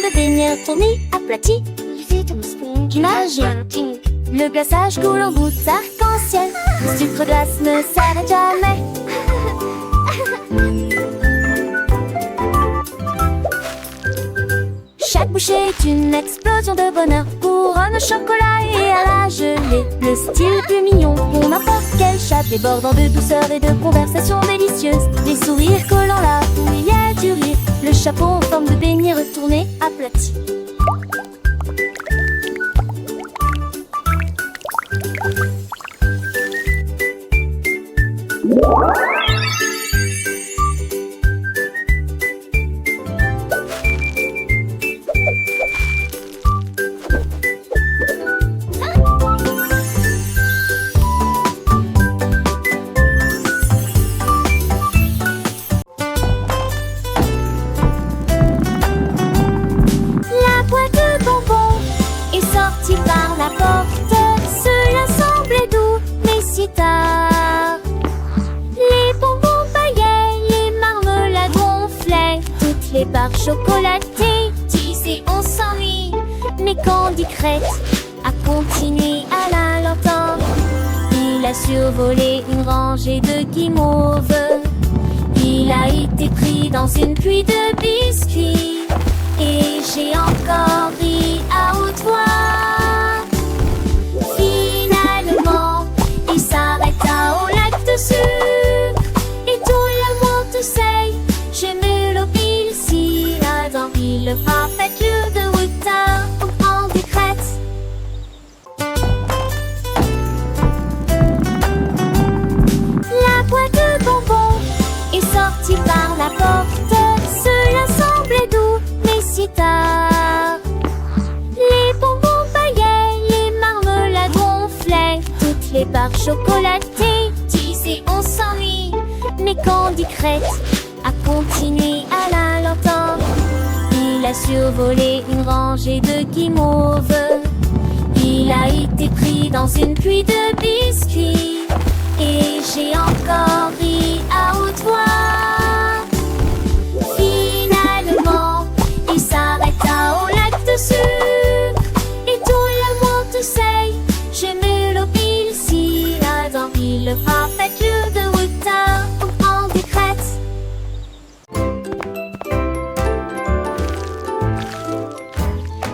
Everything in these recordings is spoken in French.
de beignets retournés, aplatis. Magique. Le glaçage coule en gouttes arc-en-ciel. Le sucre glace ne s'arrête jamais. Chaque bouchée est une explosion de bonheur. Couronne au chocolat et à la gelée. Le style le plus mignon pour n'importe quel chat, débordant de douceur et de conversation délicieuse. Des sourires collant là où il y a du rire. Le chapeau en forme de beignet retourné, aplati. Chocolaté, teasé, on s'ennuie. Mais Candy Crête a continué à la l'entendre. Il a survolé une rangée de guimauves. Il a été pris dans une pluie de biscuits. Et j'ai encore ri à haute voix. Finalement, il s'arrêta au lac de sucre. Et tout le monde te sait, j'ai me l'opile si. Le parfait jeu de Wouter au Candy Crête. La boîte de bonbons est sortie par la porte. Cela semblait doux, mais si tard. Les bonbons paillaient, les marmelades gonflaient. Toutes les barres chocolatées, teasées, on s'ennuie. Mais Candy Crête a continué à la l'entendre. Il a survolé une rangée de guimauves. Il a été pris dans une pluie de biscuits. Et j'ai encore ri à haute voix. Finalement, il s'arrêta au lac de sucre. Et tout le monde te sait, j'ai me l'opile si dans le parfait jeu de Wouter au Candy Crête.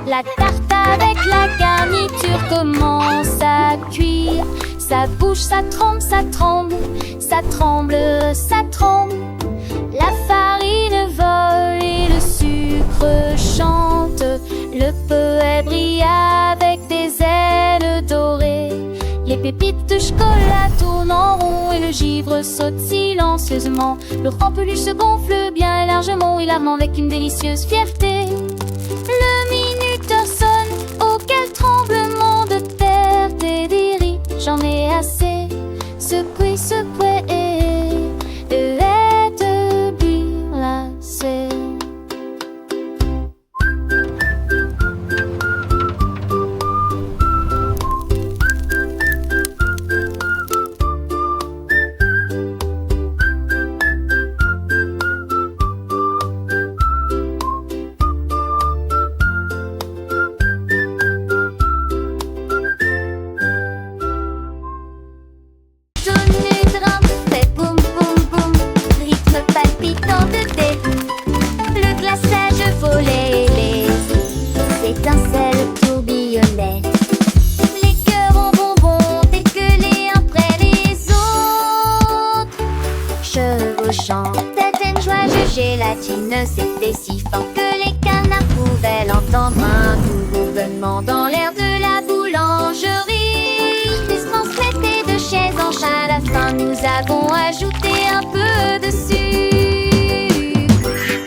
La tarte avec la garniture commence à cuire. Ça bouge, ça tremble, ça tremble, ça tremble, ça tremble. La farine vole et le sucre chante. Le poète brille avec des ailes dorées. Les pépites de chocolat tournent en rond et le givre saute silencieusement. Le rang peluche se gonfle bien largement, il arme avec une délicieuse fierté. Le minuteur sonne, auquel tremblement de perte et d'iri. J'en ai assez, secoué, secoué de être bulacé. Certaines joies de gélatine, c'était si fort que les canards pouvaient l'entendre. Un doux bourdonnement dans l'air de la boulangerie. Ils se transmettaient de chaise en chaise. À la fin, nous avons ajouté un peu de sucre.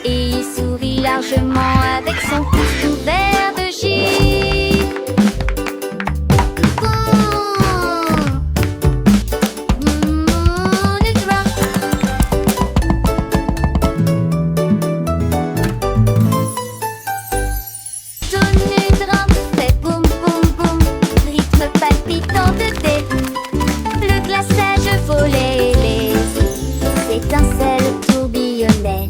Et il sourit largement avec son pouce couvert de givre. Étincelles tourbillonnaient.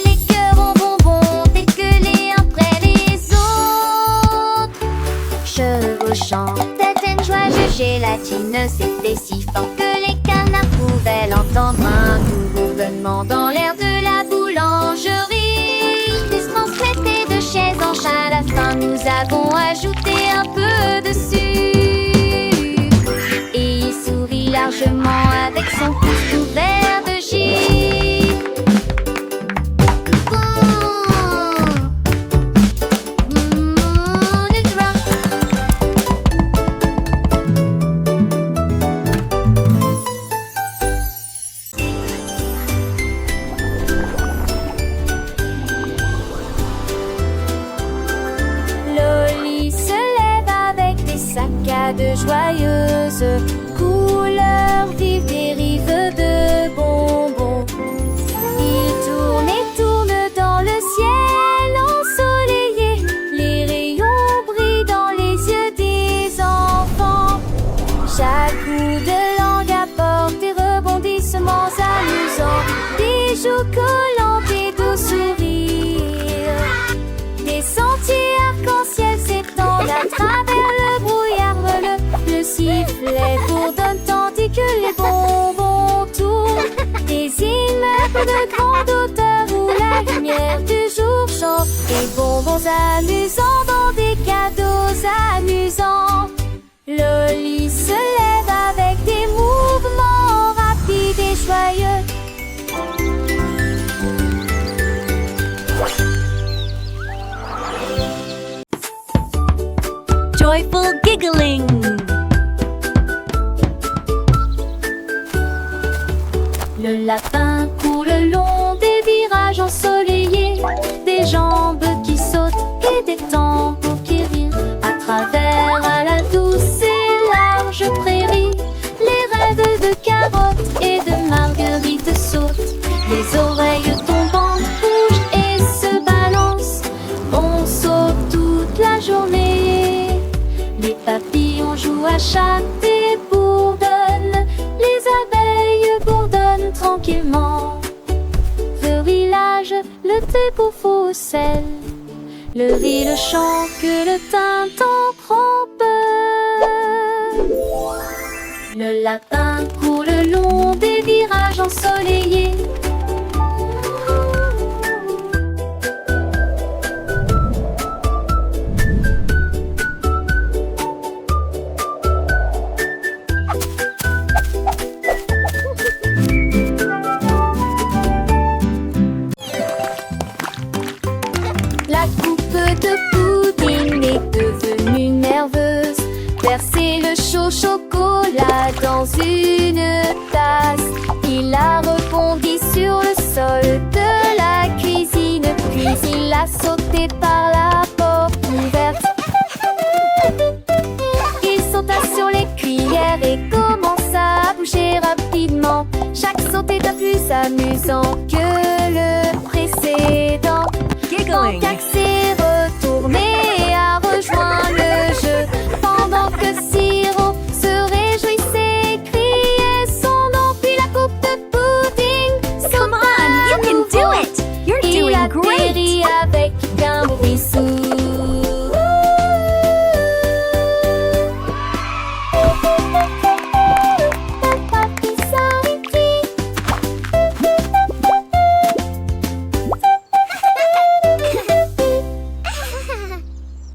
Les cœurs en bonbons dès que les au champ. Certaines joies de gélatine, c'était si fort que les canards pouvaient l'entendre. Un tout roulement dans l'air de la boulangerie. Ils se transmettaient de chaise en chaise. À la fin, nous avons ajouté un peu de sucre. Et il sourit largement avec son pouce couvert de givre. Loli se lève avec des saccades joyeuses, couleurs vives, des rives de bonbons. Il tourne et tourne dans le ciel ensoleillé. Les rayons brillent dans les yeux des enfants. Chaque bout de langue apporte des rebondissements amusants, des joues collantes et doux sourires. Des sentiers arc-en-ciel s'étendent à travers le brouillard bleu. Le sifflet bourdonne tandis que les bonbons tournent. Des immeubles de grande hauteur où la lumière du jour chante. Des bonbons amusants dans des cadeaux amusants. Loli se lève avec des mouvements rapides et joyeux. Joyful giggling. Le lapin court le long des virages ensoleillés, des jambes qui sautent et des tambours qui rirent. À travers à la douce et large prairie, les rêves de carottes et de marguerites sautent. Les oreilles tombantes bougent et se balancent. On saute toute la journée. Les papillons jouent à chaque et bourdonnent. Les abeilles bourdonnent tranquillement. Le village, le thé pour au sel. Le riz, le chant que le tintin prend peur. Le lapin court le long des virages ensoleillés. La coupe de pouding est devenue nerveuse. Verser le chaud chocolat dans une tasse. Il a rebondi sur le sol de la cuisine. Puis il a sauté par la porte ouverte. Il sauta sur les cuillères et commença à bouger rapidement. Chaque saut était plus amusant que le précédent. Giggling. Tant qu'accès